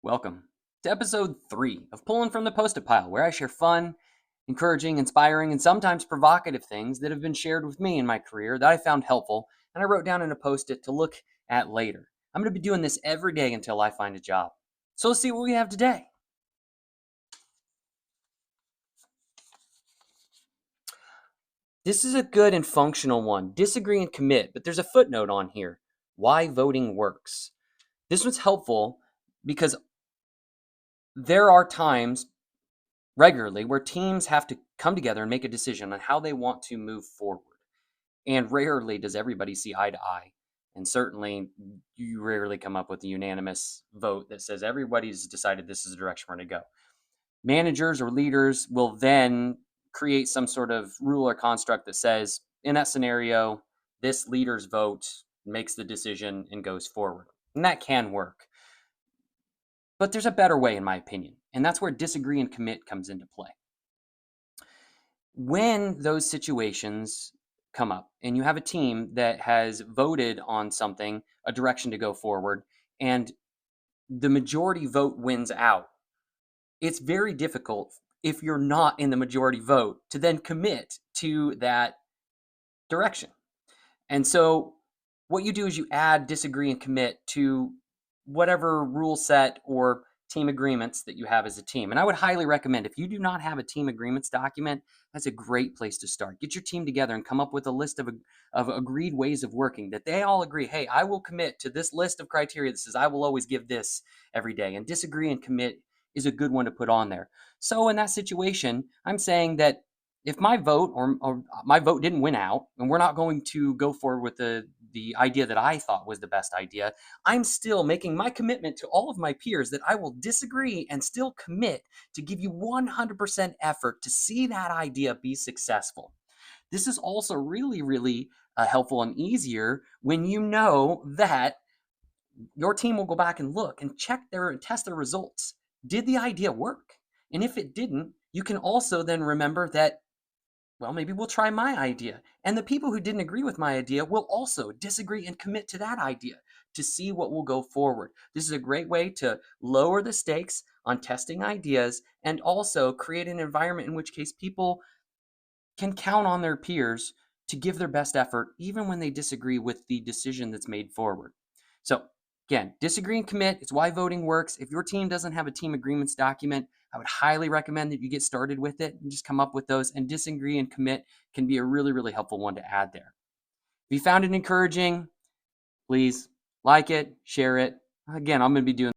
Welcome to episode 3 of Pulling from the Post-it Pile, where I share fun, encouraging, inspiring, and sometimes provocative things that have been shared with me in my career that I found helpful and I wrote down in a post-it to look at later. I'm going to be doing this every day until I find a job. So let's see what we have today. This is a good and functional one. Disagree and commit, but there's a footnote on here. Why voting works. This was helpful because there are times regularly where teams have to come together and make a decision on how they want to move forward. And rarely does everybody see eye to eye. And certainly you rarely come up with a unanimous vote that says everybody's decided this is the direction we're going to go. Managers or leaders will then create some sort of rule or construct that says, in that scenario, this leader's vote makes the decision and goes forward. And that can work. But there's a better way, in my opinion. And that's where disagree and commit comes into play. When those situations come up and you have a team that has voted on something, a direction to go forward, and the majority vote wins out, it's very difficult if you're not in the majority vote to then commit to that direction. And so what you do is you add disagree and commit to whatever rule set or team agreements that you have as a team. And I would highly recommend, if you do not have a team agreements document, that's a great place to start. Get your team together and come up with a list of agreed ways of working that they all agree, hey, I will commit to this list of criteria that says I will always give this every day. And disagree and commit is a good one to put on there. So in that situation, I'm saying that if my vote or my vote didn't win out, and we're not going to go forward with the idea that I thought was the best idea, I'm still making my commitment to all of my peers that I will disagree and still commit to give you 100% effort to see that idea be successful. This is also really, really helpful and easier when you know that your team will go back and look and test their results. Did the idea work? And if it didn't, you can also then remember that, well, maybe we'll try my idea. And the people who didn't agree with my idea will also disagree and commit to that idea to see what will go forward. This is a great way to lower the stakes on testing ideas and also create an environment in which case people can count on their peers to give their best effort, even when they disagree with the decision that's made forward. So again, disagree and commit. It's why voting works. If your team doesn't have a team agreements document, I would highly recommend that you get started with it and just come up with those. And disagree and commit can be a really, really helpful one to add there. If you found it encouraging, please like it, share it. Again, I'm going to be doing